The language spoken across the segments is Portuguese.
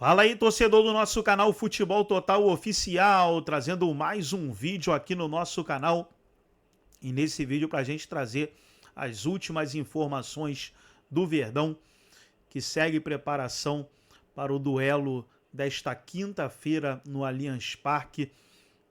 Fala aí, torcedor do nosso canal Futebol Total Oficial, trazendo mais um vídeo aqui no nosso canal. E nesse vídeo para a gente trazer as últimas informações do Verdão, que segue preparação para o duelo desta quinta-feira no Allianz Parque.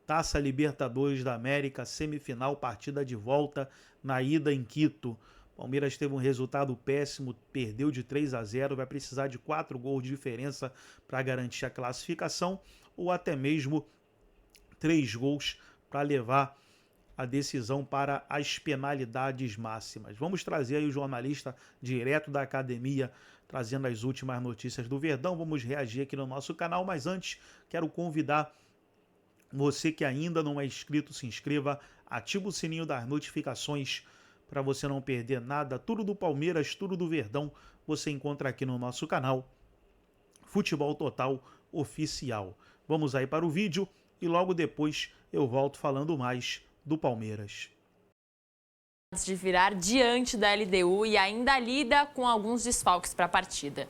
Taça Libertadores da América, semifinal, partida de volta na ida em Quito. Palmeiras teve um resultado péssimo, perdeu de 3-0, vai precisar de 4 gols de diferença para garantir a classificação, ou até mesmo 3 gols para levar a decisão para as penalidades máximas. Vamos trazer aí o jornalista direto da academia, trazendo as últimas notícias do Verdão. Vamos reagir aqui no nosso canal, mas antes quero convidar você que ainda não é inscrito, se inscreva, ativa o sininho das notificações para você não perder nada. Tudo do Palmeiras, tudo do Verdão, você encontra aqui no nosso canal Futebol Total Oficial. Vamos aí para o vídeo e logo depois eu volto falando mais do Palmeiras. De virar diante da LDU e ainda lida com alguns desfalques para a partida.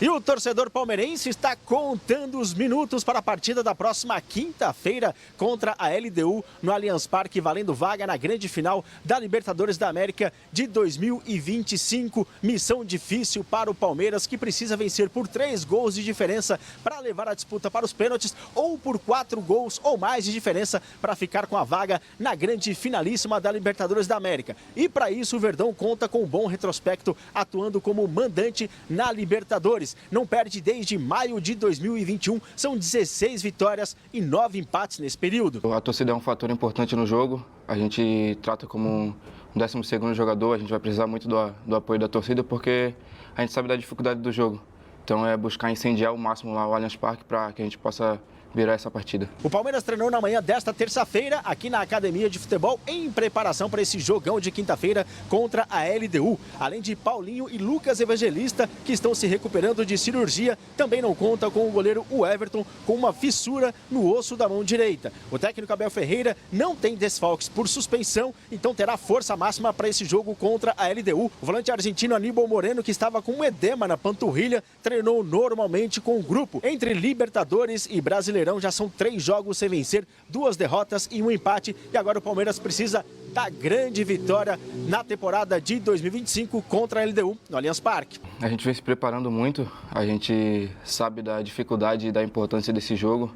E o torcedor palmeirense está contando os minutos para a partida da próxima quinta-feira contra a LDU no Allianz Parque, valendo vaga na grande final da Libertadores da América de 2025. Missão difícil para o Palmeiras, que precisa vencer por 3 gols de diferença para levar a disputa para os pênaltis ou por 4 gols ou mais de diferença para ficar com a vaga na grande finalíssima da Libertadores da América. E para isso o Verdão conta com um bom retrospecto, atuando como mandante na Libertadores. Não perde desde maio de 2021, são 16 vitórias e 9 empates nesse período. A torcida é um fator importante no jogo, a gente trata como um 12º jogador, a gente vai precisar muito do apoio da torcida porque a gente sabe da dificuldade do jogo. Então é buscar incendiar o máximo lá o Allianz Parque para que a gente possa virar essa partida. O Palmeiras treinou na manhã desta terça-feira aqui na Academia de Futebol em preparação para esse jogão de quinta-feira contra a LDU. Além de Paulinho e Lucas Evangelista, que estão se recuperando de cirurgia, também não conta com o goleiro Everton, com uma fissura no osso da mão direita. O técnico Abel Ferreira não tem desfalques por suspensão, então terá força máxima para esse jogo contra a LDU. O volante argentino Aníbal Moreno, que estava com um edema na panturrilha, treinou normalmente com o grupo. Entre Libertadores e Brasileirão já são 3 jogos sem vencer, 2 derrotas e 1 empate. E agora o Palmeiras precisa da grande vitória na temporada de 2025 contra a LDU no Allianz Parque. A gente vem se preparando muito, a gente sabe da dificuldade e da importância desse jogo,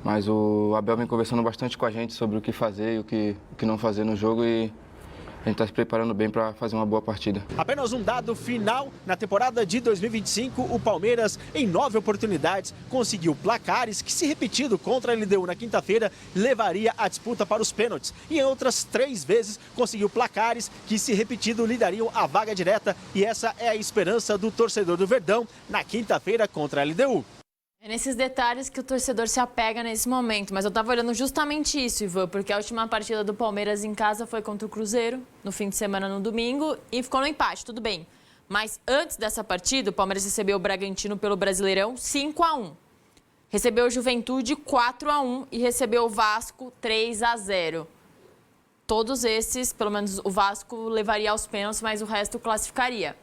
mas o Abel vem conversando bastante com a gente sobre o que fazer e o que não fazer no jogo e a gente está se preparando bem para fazer uma boa partida. Apenas um dado final: na temporada de 2025, o Palmeiras, em 9 oportunidades, conseguiu placares que, se repetido contra a LDU na quinta-feira, levaria a disputa para os pênaltis. E em outras 3 vezes, conseguiu placares que, se repetido, lhe dariam a vaga direta. E essa é a esperança do torcedor do Verdão na quinta-feira contra a LDU. É nesses detalhes que o torcedor se apega nesse momento. Mas eu estava olhando justamente isso, Ivan, porque a última partida do Palmeiras em casa foi contra o Cruzeiro, no fim de semana, no domingo, e ficou no empate, tudo bem. Mas antes dessa partida, o Palmeiras recebeu o Bragantino pelo Brasileirão 5-1. Recebeu o Juventude 4-1 e recebeu o Vasco 3-0. Todos esses, pelo menos o Vasco levaria aos pênaltis, mas o resto classificaria.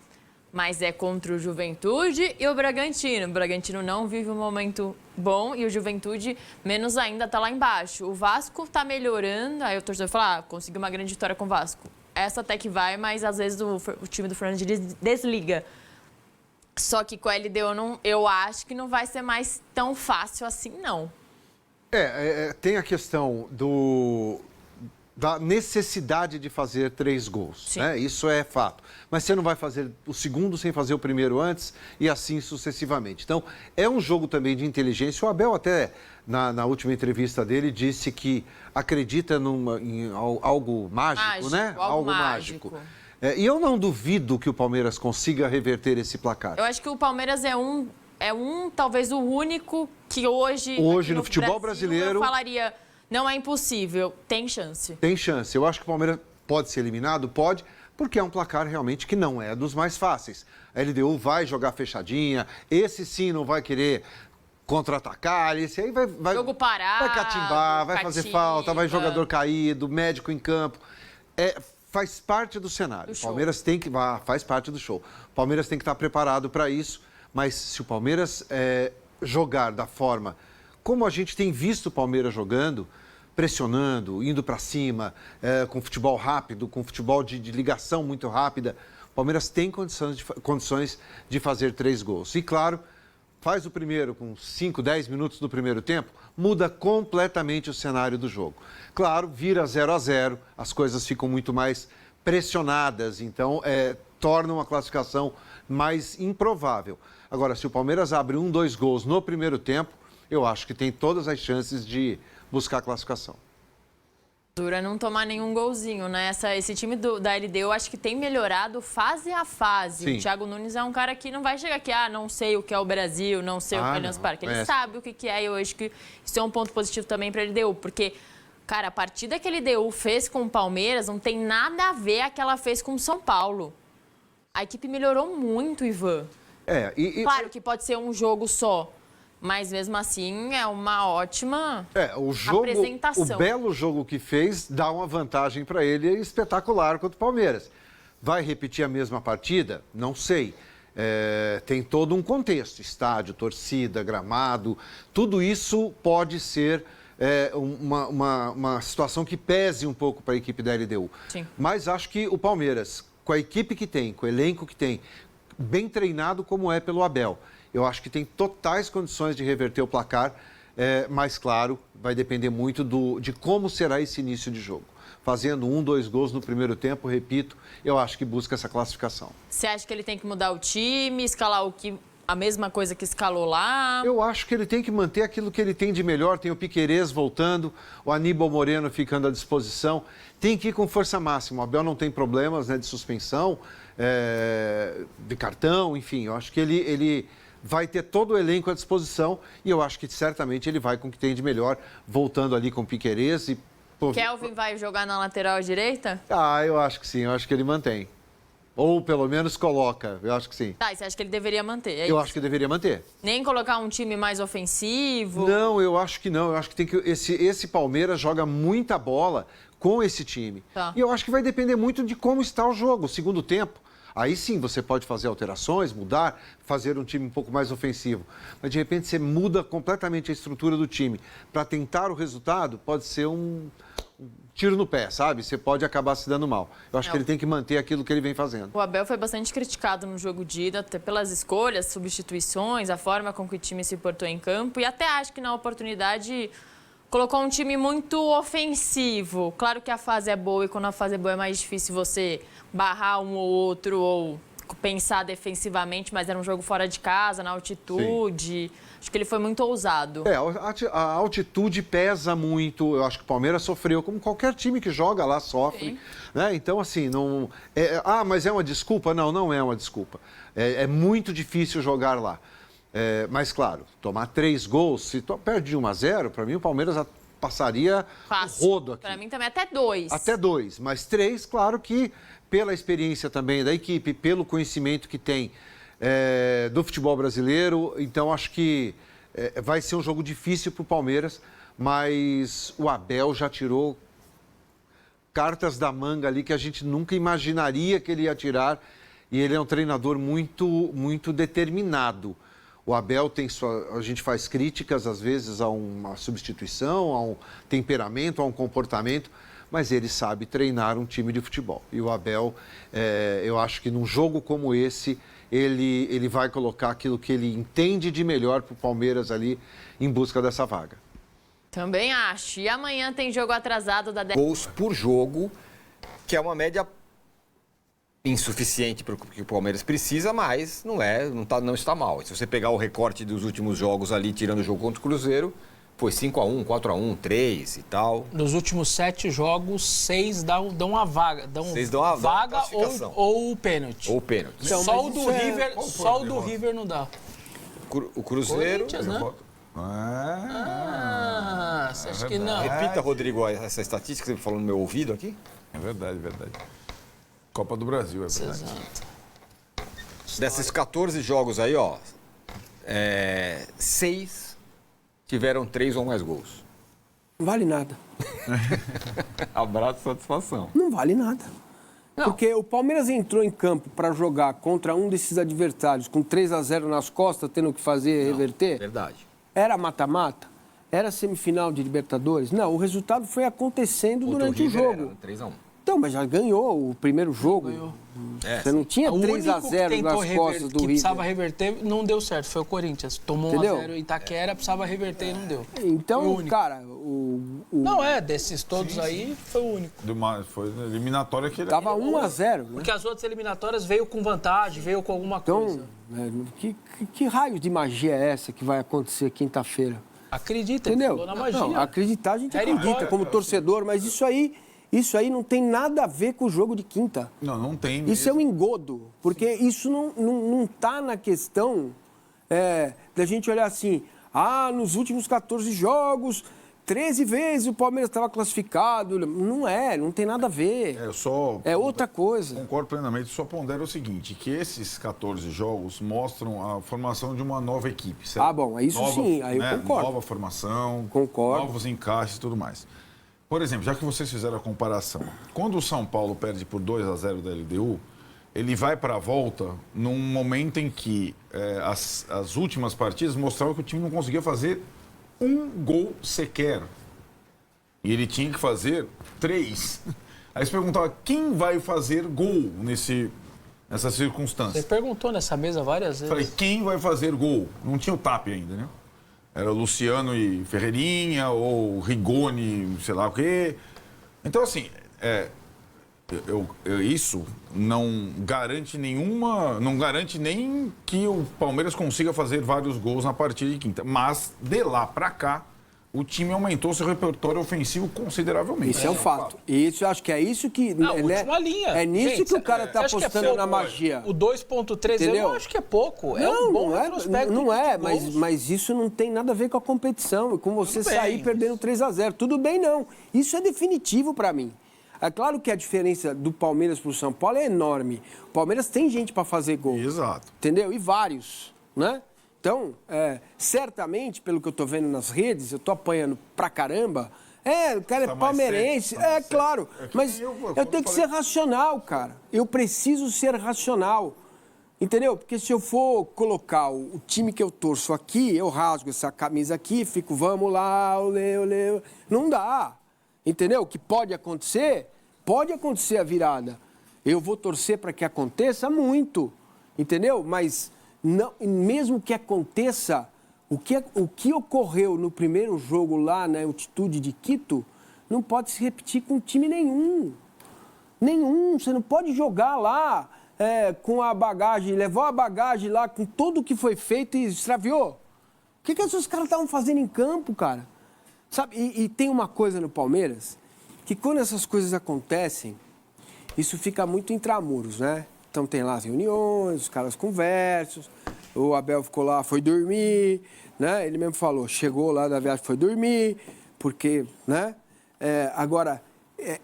Mas é contra o Juventude e o Bragantino. O Bragantino não vive um momento bom e o Juventude, menos ainda, está lá embaixo. O Vasco está melhorando, aí o torcedor fala, conseguiu uma grande vitória com o Vasco. Essa até que vai, mas às vezes o time do Fernando Diniz desliga. Só que com a LDU eu acho que não vai ser mais tão fácil assim, não. Tem a questão da necessidade de fazer 3 gols, né? Isso é fato. Mas você não vai fazer o segundo sem fazer o primeiro antes e assim sucessivamente. Então, é um jogo também de inteligência. O Abel até, na última entrevista dele, disse que acredita em algo mágico, né? Algo mágico. E eu não duvido que o Palmeiras consiga reverter esse placar. Eu acho que o Palmeiras talvez o único que hoje no futebol brasileiro, eu falaria... Não é impossível, tem chance. Tem chance. Eu acho que o Palmeiras pode ser eliminado, pode, porque é um placar realmente que não é dos mais fáceis. A LDU vai jogar fechadinha, esse sim não vai querer contra-atacar, esse aí vai jogo parado, vai catimbar, vai fazer falta, vai jogador caído, médico em campo. Faz parte do cenário. O Palmeiras faz parte do show. O Palmeiras tem que estar preparado para isso. Mas se o Palmeiras jogar da forma como a gente tem visto o Palmeiras jogando, pressionando, indo para cima, com futebol rápido, com futebol de ligação muito rápida, o Palmeiras tem condições de fazer 3 gols. E claro, faz o primeiro com 5, 10 minutos do primeiro tempo, muda completamente o cenário do jogo. Claro, vira 0-0, as coisas ficam muito mais pressionadas, então tornam a classificação mais improvável. Agora, se o Palmeiras abre 1, 2 gols no primeiro tempo, eu acho que tem todas as chances de buscar a classificação. Dura não tomar nenhum golzinho, né? Esse time da LDU eu acho que tem melhorado fase a fase. Sim. O Thiago Nunes é um cara que não vai chegar aqui, não sei o que é o Brasil, não sei o que é o Allianz Parque. Ele sabe o que é e eu acho que isso é um ponto positivo também para a LDU, porque, cara, a partida que a LDU fez com o Palmeiras não tem nada a ver com a que ela fez com o São Paulo. A equipe melhorou muito, Ivan. Claro que pode ser um jogo só, mas mesmo assim é uma ótima apresentação. O belo jogo que fez dá uma vantagem para ele espetacular contra o Palmeiras. Vai repetir a mesma partida? Não sei. Tem todo um contexto, estádio, torcida, gramado, tudo isso pode ser uma situação que pese um pouco para a equipe da LDU. Sim. Mas acho que o Palmeiras, com a equipe que tem, com o elenco que tem, bem treinado como é pelo Abel, eu acho que tem totais condições de reverter o placar, mas, claro, vai depender muito de como será esse início de jogo. Fazendo 1, 2 gols no primeiro tempo, repito, eu acho que busca essa classificação. Você acha que ele tem que mudar o time, escalar a mesma coisa que escalou lá? Eu acho que ele tem que manter aquilo que ele tem de melhor. Tem o Piquerez voltando, o Aníbal Moreno ficando à disposição. Tem que ir com força máxima. O Abel não tem problemas, né, de suspensão, de cartão, enfim. Eu acho que ele vai ter todo o elenco à disposição e eu acho que certamente ele vai com o que tem de melhor, voltando ali com o Piquerez. Kelvin vai jogar na lateral direita? Eu acho que sim. Eu acho que ele mantém. Ou pelo menos coloca, eu acho que sim. Tá, e você acha que ele deveria manter? Eu acho que deveria manter. Nem colocar um time mais ofensivo? Não, eu acho que não. Eu acho que tem que esse Palmeiras joga muita bola com esse time. Tá. E eu acho que vai depender muito de como está o jogo, o segundo tempo. Aí sim você pode fazer alterações, mudar, fazer um time um pouco mais ofensivo. Mas de repente você muda completamente a estrutura do time. Para tentar o resultado, pode ser um tiro no pé, sabe? Você pode acabar se dando mal. Eu acho que ele tem que manter aquilo que ele vem fazendo. O Abel foi bastante criticado no jogo de ida, até pelas escolhas, substituições, a forma com que o time se portou em campo. E até acho que na oportunidade colocou um time muito ofensivo. Claro que a fase é boa e quando a fase é boa é mais difícil você barrar um ou outro ou pensar defensivamente, mas era um jogo fora de casa, na altitude. Sim. Acho que ele foi muito ousado. A altitude pesa muito. Eu acho que o Palmeiras sofreu, como qualquer time que joga lá sofre. Né? Então, assim, não... mas é uma desculpa? Não, não é uma desculpa. É muito difícil jogar lá. Mas, claro, tomar 3 gols, se perde de 1-0, para mim o Palmeiras passaria o rodo aqui. Para mim também até 2. Até 2, mas 3, claro que pela experiência também da equipe, pelo conhecimento que tem do futebol brasileiro, então acho que vai ser um jogo difícil para o Palmeiras, mas o Abel já tirou cartas da manga ali que a gente nunca imaginaria que ele ia tirar, e ele é um treinador muito, muito determinado. O Abel a gente faz críticas às vezes a uma substituição, a um temperamento, a um comportamento, mas ele sabe treinar um time de futebol. E o Abel, eu acho que num jogo como esse, ele vai colocar aquilo que ele entende de melhor para o Palmeiras ali em busca dessa vaga. Também acho. E amanhã tem jogo atrasado da... Gols por jogo, que é uma média insuficiente para o que o Palmeiras precisa, mas não está mal. Se você pegar o recorte dos últimos jogos ali, tirando o jogo contra o Cruzeiro, foi 5-1, 4-1, 3 e tal. Nos últimos 7 jogos, 6 dão uma vaga. Dão uma vaga ou pênalti. Ou pênalti. Então, só o do River não dá. O Cruzeiro... Né? Você acha que não? Repita, Rodrigo, essa estatística que você falou no meu ouvido aqui. É verdade. Copa do Brasil, é verdade. Exato. Desses 14 jogos aí, 6 tiveram 3 ou mais gols. Não vale nada. Abraço, satisfação. Não vale nada. Porque o Palmeiras entrou em campo para jogar contra um desses adversários com 3-0 nas costas, tendo que fazer reverter. Verdade. Era mata-mata? Era semifinal de Libertadores? Não, o resultado foi acontecendo durante o jogo. 3-1. Então, mas já ganhou o primeiro jogo. Ganhou. Você não tinha 3-0 nas costas do que River. precisava reverter, não deu certo. Foi o Corinthians. Tomou 1-0 em Itaquera, precisava reverter e não deu. Então, cara, Não desses todos aí, foi o único. Foi eliminatória que ele... Tava 1-0. Né? Porque as outras eliminatórias veio com vantagem, veio com alguma coisa. Que raio de magia é essa que vai acontecer quinta-feira? Acredita, entendeu? Ele falou na magia. Não, acreditar a gente acredita como torcedor, mas isso aí não tem nada a ver com o jogo de quinta. Não tem. Isso é um engodo, porque isso não tá na questão da gente olhar assim, nos últimos 14 jogos, 13 vezes o Palmeiras estava classificado. Não tem nada a ver. É outra coisa. Concordo plenamente, só pondero o seguinte, que esses 14 jogos mostram a formação de uma nova equipe, certo? Bom, isso sim, aí eu concordo. Nova formação, concordo. Novos encaixes e tudo mais. Por exemplo, já que vocês fizeram a comparação, quando o São Paulo perde por 2-0 da LDU, ele vai para a volta num momento em que as últimas partidas mostravam que o time não conseguia fazer um gol sequer. E ele tinha que fazer 3. Aí você perguntava, quem vai fazer gol nessa circunstância? Você perguntou nessa mesa várias vezes. Falei, quem vai fazer gol? Não tinha o Tapia ainda, né? Era o Luciano e Ferreirinha, ou Rigoni, sei lá o quê. Então, assim, isso não garante não garante nem que o Palmeiras consiga fazer vários gols na partida de quinta. Mas, de lá pra cá, o time aumentou seu repertório ofensivo consideravelmente. Isso é um fato. Isso, eu acho que é isso que... última linha. É nisso que o cara tá apostando na magia. O 2.3 eu não acho que é pouco. Não é, mas isso não tem nada a ver com a competição. Com você sair perdendo 3-0. Tudo bem, não. Isso é definitivo pra mim. É claro que a diferença do Palmeiras pro São Paulo é enorme. O Palmeiras tem gente pra fazer gol. Exato. Entendeu? E vários, né? Então, certamente, pelo que eu tô vendo nas redes, eu tô apanhando pra caramba. O cara é palmeirense. Claro. Mas eu tenho que ser racional, cara. Eu preciso ser racional. Entendeu? Porque se eu for colocar o time que eu torço aqui, eu rasgo essa camisa aqui, fico, vamos lá, olê. Não dá. Entendeu? O que pode acontecer a virada. Eu vou torcer para que aconteça muito. Entendeu? Mas... Não, mesmo que aconteça, o que ocorreu no primeiro jogo lá na altitude de Quito, não pode se repetir com time nenhum. Nenhum. Você não pode jogar lá com a bagagem, levou a bagagem lá com tudo que foi feito e extraviou. O que esses caras estavam fazendo em campo, cara? Sabe? E tem uma coisa no Palmeiras, que quando essas coisas acontecem, isso fica muito intramuros, né? Então tem lá as reuniões, os caras conversam, o Abel ficou lá, foi dormir, né? Ele mesmo falou, chegou lá da viagem, foi dormir, porque, né? Agora,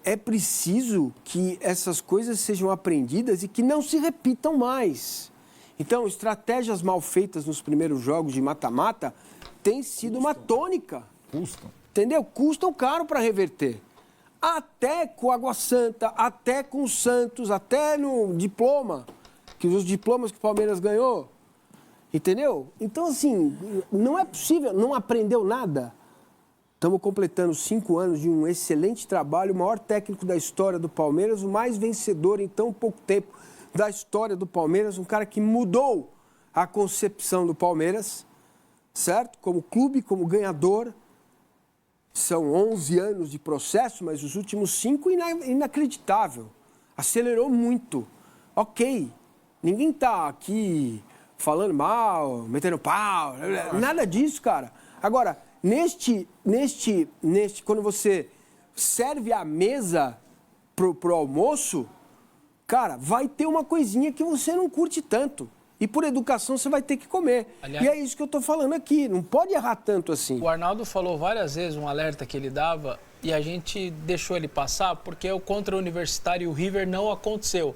é preciso que essas coisas sejam aprendidas e que não se repitam mais. Então, estratégias mal feitas nos primeiros jogos de mata-mata têm sido uma tônica. Custam. Entendeu? Custam caro para reverter. Até com Água Santa, até com o Santos, até no diploma, que os diplomas que o Palmeiras ganhou. Entendeu? Então, assim, não é possível, não aprendeu nada. Estamos completando 5 anos de um excelente trabalho, o maior técnico da história do Palmeiras, o mais vencedor em tão pouco tempo da história do Palmeiras, um cara que mudou a concepção do Palmeiras, certo? Como clube, como ganhador. São 11 anos de processo, mas os últimos 5 inacreditável. Acelerou muito. Ok, ninguém está aqui falando mal, metendo pau, nada disso, cara. Agora, quando você serve a mesa pro almoço, cara, vai ter uma coisinha que você não curte tanto. E por educação você vai ter que comer. Aliás, e é isso que eu estou falando aqui. Não pode errar tanto assim. O Arnaldo falou várias vezes um alerta que ele dava e a gente deixou ele passar porque o contra o Universitário e o River não aconteceu.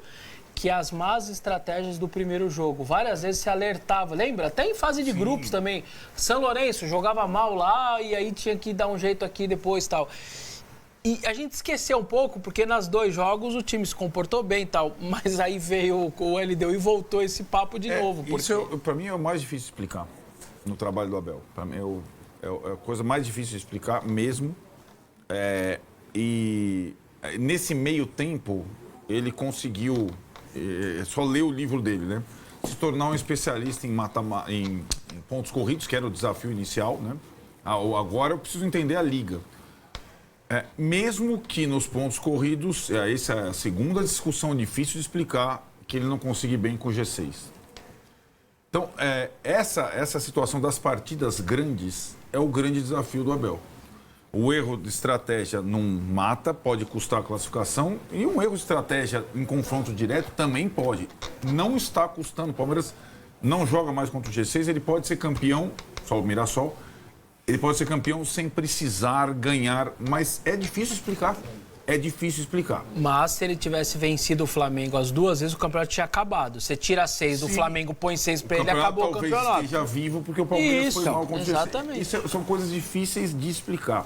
Que as más estratégias do primeiro jogo. Várias vezes se alertava. Lembra? Até em fase de grupos também. São Lourenço jogava mal lá e aí tinha que dar um jeito aqui depois e tal. E a gente esqueceu um pouco, porque nas 2 jogos o time se comportou bem e tal, mas aí veio o LDU e voltou esse papo de novo. Porque... Isso, para mim, é o mais difícil de explicar no trabalho do Abel. Para mim, é a coisa mais difícil de explicar mesmo. E nesse meio tempo, ele conseguiu, só ler o livro dele, né? Se tornar um especialista em pontos corridos, que era o desafio inicial, né? Agora eu preciso entender a liga. Mesmo que nos pontos corridos, essa é a segunda discussão difícil de explicar, que ele não consiga ir bem com o G6. Então, essa situação das partidas grandes é o grande desafio do Abel. O erro de estratégia não mata, pode custar a classificação, e um erro de estratégia em confronto direto também pode. Não está custando. O Palmeiras não joga mais contra o G6, ele pode ser campeão, só o Mirassol, ele pode ser campeão sem precisar ganhar, mas é difícil explicar. É difícil explicar. Mas se ele tivesse vencido o Flamengo as 2 vezes, o campeonato tinha acabado. Você tira 6 do Flamengo, põe 6 para ele, acabou o campeonato. Talvez esteja vivo porque o Palmeiras foi mal contra o G6. Exatamente. Isso são coisas difíceis de explicar.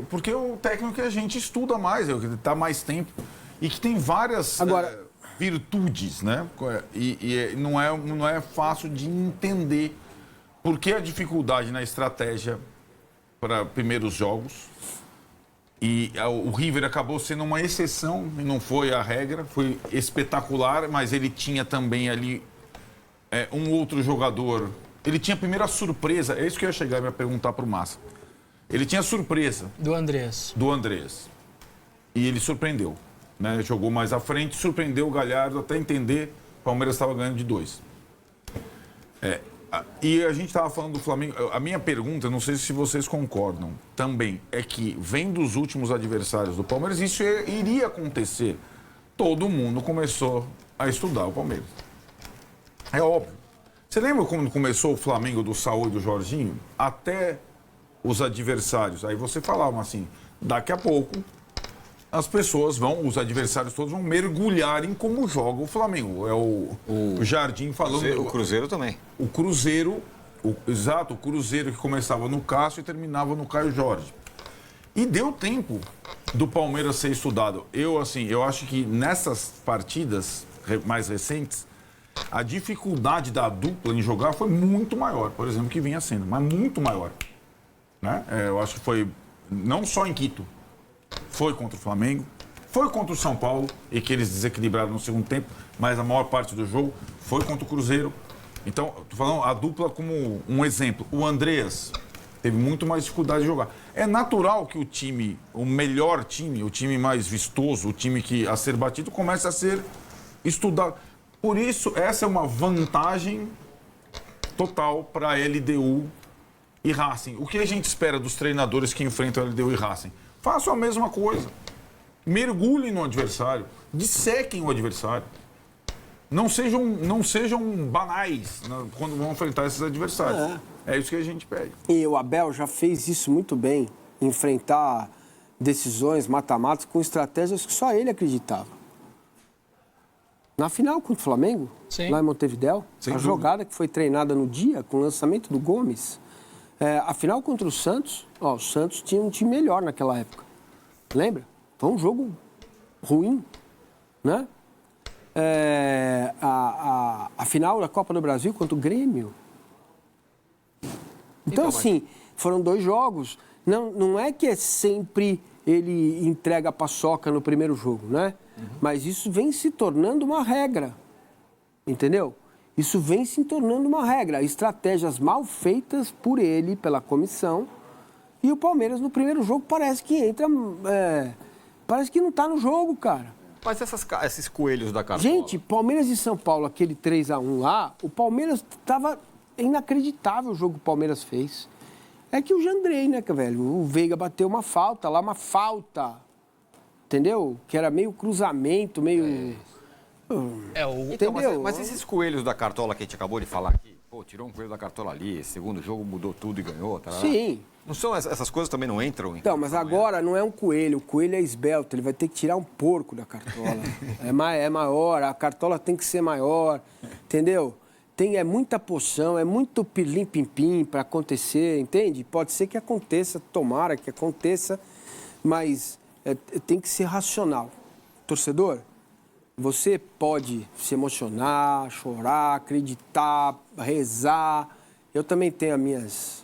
Porque o técnico que a gente estuda mais, que está mais tempo e que tem várias virtudes, né? E não é fácil de entender por que a dificuldade na estratégia para primeiros jogos. E o River acabou sendo uma exceção, e não foi a regra, foi espetacular, mas ele tinha também ali um outro jogador. Ele tinha a primeira surpresa, é isso que eu ia chegar e me perguntar para o Massa. Ele tinha a surpresa. Do Andrés. E ele surpreendeu. Né? Jogou mais à frente, surpreendeu o Galhardo até entender que o Palmeiras estava ganhando de 2. E a gente estava falando do Flamengo. A minha pergunta, não sei se vocês concordam, também é que, vem dos últimos adversários do Palmeiras, isso iria acontecer. Todo mundo começou a estudar o Palmeiras. É óbvio. Você lembra quando começou o Flamengo do Saúl e do Jorginho? Até os adversários. Aí você falava assim, daqui a pouco as pessoas os adversários todos vão mergulhar em como joga o Flamengo. É o Jardim falando... O Cruzeiro também. O Cruzeiro, o Cruzeiro que começava no Cássio e terminava no Caio Jorge. E deu tempo do Palmeiras ser estudado. Eu acho que nessas partidas mais recentes, a dificuldade da dupla em jogar foi muito maior, por exemplo, que vinha sendo, mas muito maior. Né? Eu acho que foi não só em Quito, foi contra o Flamengo, foi contra o São Paulo, e que eles desequilibraram no segundo tempo, mas a maior parte do jogo foi contra o Cruzeiro. Então, estou falando a dupla como um exemplo. O Andreas teve muito mais dificuldade de jogar. É natural que o melhor time, o time mais vistoso, o time a ser batido, comece a ser estudado. Por isso, essa é uma vantagem total para a LDU e Racing. O que a gente espera dos treinadores que enfrentam a LDU e Racing? Façam a mesma coisa. Mergulhem no adversário. Dissequem o adversário. Não sejam banais quando vão enfrentar esses adversários. É isso que a gente pede. E o Abel já fez isso muito bem. Enfrentar decisões mata-matas com estratégias que só ele acreditava. Na final contra o Flamengo, lá em Montevidéu, a jogada que foi treinada no dia, com o lançamento do Gomes... a final contra o Santos, o Santos tinha um time melhor naquela época. Lembra? Foi um jogo ruim, né? A final da Copa do Brasil contra o Grêmio. Então, assim, foram 2 jogos. Não é que sempre ele entrega a paçoca no primeiro jogo, né? Mas isso vem se tornando uma regra, entendeu? Isso vem se tornando uma regra. Estratégias mal feitas por ele, pela comissão. E o Palmeiras, no primeiro jogo, parece que entra... parece que não está no jogo, cara. Mas esses coelhos da cartola... Gente, Palmeiras e São Paulo, aquele 3-1 lá, o Palmeiras estava... inacreditável o jogo que o Palmeiras fez. É que o Jandrei, né, velho? O Veiga bateu uma falta lá, uma falta. Entendeu? Que era meio cruzamento, meio... Então, mas esses coelhos da cartola que a gente acabou de falar aqui, tirou um coelho da cartola ali, segundo jogo mudou tudo e ganhou, tá? Sim. Não são essas coisas também não entram? Então, mas agora não é um coelho, o coelho é esbelto, ele vai ter que tirar um porco da cartola. É maior, a cartola tem que ser maior, entendeu? é muita poção, é muito pirlim-pim-pim para acontecer, entende? Pode ser que aconteça, tomara que aconteça, mas tem que ser racional. Torcedor, você pode se emocionar, chorar, acreditar, rezar. Eu também tenho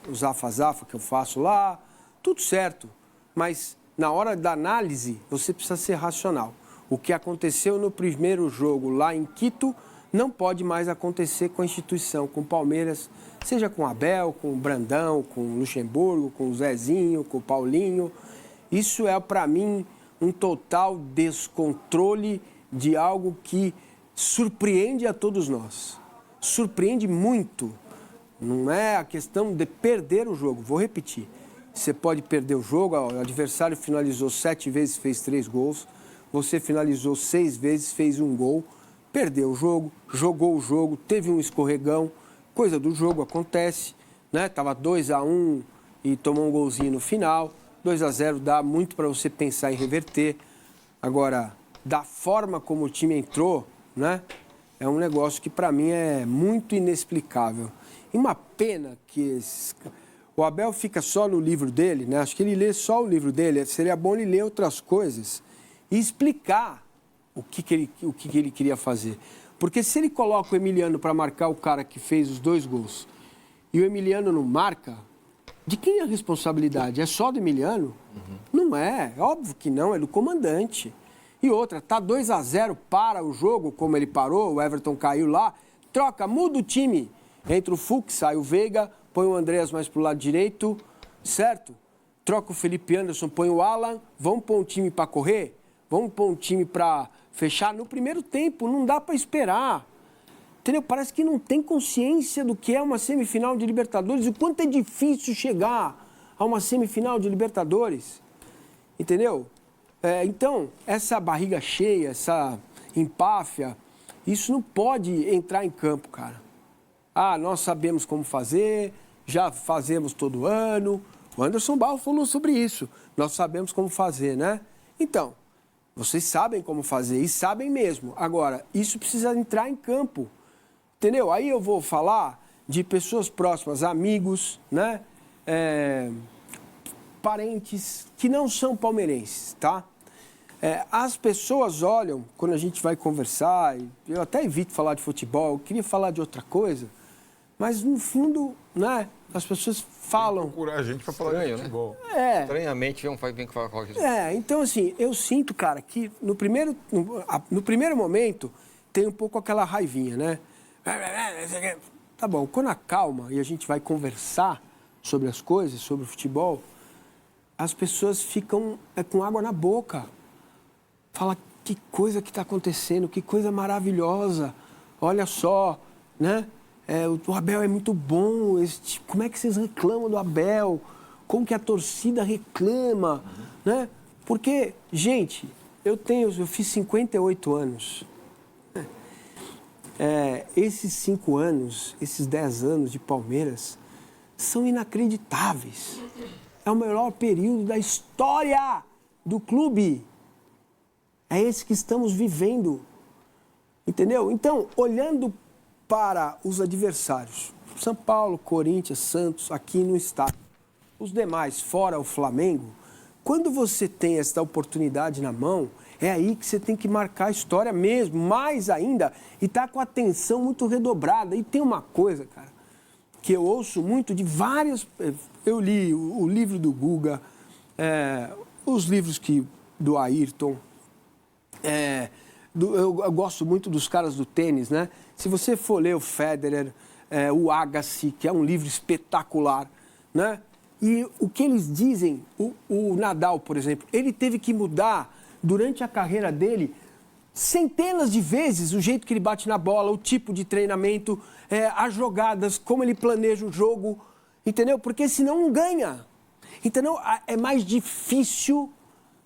os zafa-zafa que eu faço lá, tudo certo. Mas na hora da análise, você precisa ser racional. O que aconteceu no primeiro jogo lá em Quito não pode mais acontecer com a instituição, com o Palmeiras, seja com o Abel, com o Brandão, com o Luxemburgo, com o Zezinho, com o Paulinho. Isso é, para mim, um total descontrole de algo que surpreende a todos nós. Surpreende muito. Não é a questão de perder o jogo. Vou repetir. Você pode perder o jogo, o adversário finalizou 7 vezes, fez 3 gols. Você finalizou 6 vezes, fez 1 gol. Perdeu o jogo, jogou o jogo, teve um escorregão. Coisa do jogo, acontece. Né? Tava 2-1 e tomou um golzinho no final. 2-0 dá muito para você pensar em reverter. Agora, da forma como o time entrou, né? É um negócio que para mim é muito inexplicável. E uma pena que o Abel fica só no livro dele, né? Acho que ele lê só o livro dele. Seria bom ele ler outras coisas e explicar o que ele queria fazer. Porque se ele coloca o Emiliano para marcar o cara que fez os 2 gols e o Emiliano não marca, de quem é a responsabilidade? É só do Emiliano? Não é, óbvio que não, é do comandante. E outra, tá 2-0, para o jogo, como ele parou, o Everton caiu lá, troca, muda o time. Entra o Fux, sai o Veiga, põe o Andreas mais pro lado direito, certo? Troca o Felipe Anderson, põe o Alan, vamos pôr um time para correr? Vamos pôr um time para fechar no primeiro tempo, não dá para esperar. Entendeu? Parece que não tem consciência do que é uma semifinal de Libertadores, o quanto é difícil chegar a uma semifinal de Libertadores. Entendeu? Então, essa barriga cheia, essa empáfia, isso não pode entrar em campo, cara. Ah, nós sabemos como fazer, já fazemos todo ano. O Anderson Barros falou sobre isso. Nós sabemos como fazer, né? Então, vocês sabem como fazer e sabem mesmo. Agora, isso precisa entrar em campo. Entendeu? Aí eu vou falar de pessoas próximas, amigos, né? Parentes que não são palmeirenses, tá? As pessoas olham, quando a gente vai conversar, eu até evito falar de futebol, eu queria falar de outra coisa, mas no fundo, né? As pessoas falam... Procurar a gente para falar de futebol. Né? Estranhamente, vem falar com a gente. Então assim, eu sinto, cara, que no primeiro momento tem um pouco aquela raivinha, né? Tá bom, quando acalma e a gente vai conversar sobre as coisas, sobre o futebol, as pessoas ficam com água na boca. Fala, que coisa que está acontecendo, que coisa maravilhosa. Olha só, né? O Abel é muito bom. Como é que vocês reclamam do Abel? Como que a torcida reclama, né? Porque, gente, eu fiz 58 anos. Esses 5 anos, esses 10 anos de Palmeiras são inacreditáveis. É o melhor período da história do clube. É esse que estamos vivendo. Entendeu? Então, olhando para os adversários, São Paulo, Corinthians, Santos, aqui no estado, os demais, fora o Flamengo, quando você tem essa oportunidade na mão, é aí que você tem que marcar a história mesmo, mais ainda, e tá com a atenção muito redobrada. E tem uma coisa, cara, que eu ouço muito de várias... Eu li o livro do Guga, os livros do Ayrton, eu gosto muito dos caras do tênis, né? Se você for ler o Federer, o Agassi, que é um livro espetacular, né? E o que eles dizem, o Nadal, por exemplo, ele teve que mudar durante a carreira dele centenas de vezes o jeito que ele bate na bola, o tipo de treinamento, as jogadas, como ele planeja o jogo, entendeu? Porque senão não ganha. Entendeu? É mais difícil,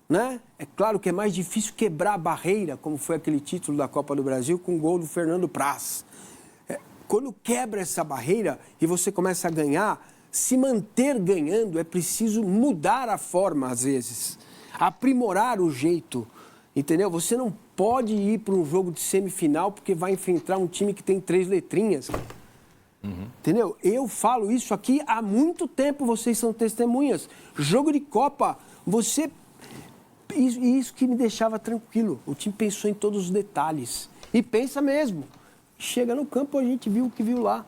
né? É claro que é mais difícil quebrar a barreira, como foi aquele título da Copa do Brasil com o gol do Fernando Praz. Quando quebra essa barreira e você começa a ganhar, se manter ganhando é preciso mudar a forma, às vezes. Aprimorar o jeito, entendeu? Você não pode ir para um jogo de semifinal porque vai enfrentar um time que tem 3 letrinhas. Entendeu? Eu falo isso aqui há muito tempo, vocês são testemunhas. Jogo de Copa, isso que me deixava tranquilo. O time pensou em todos os detalhes. E pensa mesmo. Chega no campo, a gente viu o que viu lá.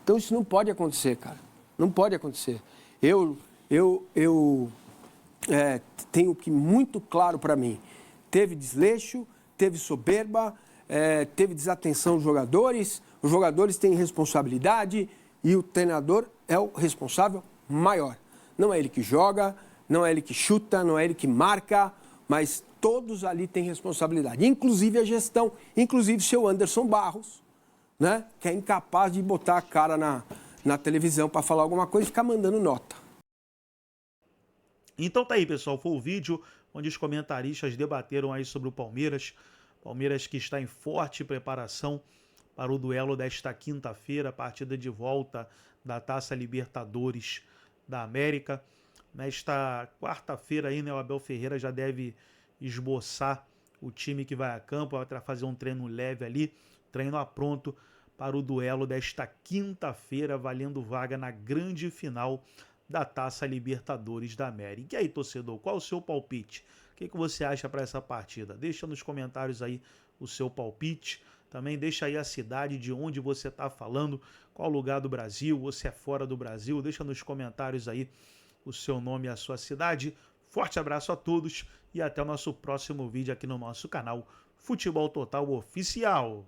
Então isso não pode acontecer, cara. Não pode acontecer. Eu tenho que muito claro para mim. Teve desleixo, teve soberba, teve desatenção dos jogadores. Os jogadores têm responsabilidade e o treinador é o responsável maior. Não é ele que joga, não é ele que chuta, não é ele que marca, mas todos ali têm responsabilidade. Inclusive a gestão, inclusive o seu Anderson Barros, né, que é incapaz de botar a cara na televisão para falar alguma coisa e ficar mandando nota. Então tá aí, pessoal, foi o vídeo onde os comentaristas debateram aí sobre o Palmeiras. Palmeiras que está em forte preparação para o duelo desta quinta-feira, partida de volta da Taça Libertadores da América. Nesta quarta-feira aí, né, o Abel Ferreira já deve esboçar o time que vai a campo, vai fazer um treino leve ali, treino a pronto para o duelo desta quinta-feira, valendo vaga na grande final da Taça Libertadores da América. E aí, torcedor, qual o seu palpite? O que você acha para essa partida? Deixa nos comentários aí o seu palpite. Também deixa aí a cidade de onde você está falando, qual lugar do Brasil, ou se é fora do Brasil. Deixa nos comentários aí o seu nome e a sua cidade. Forte abraço a todos e até o nosso próximo vídeo aqui no nosso canal Futebol Total Oficial.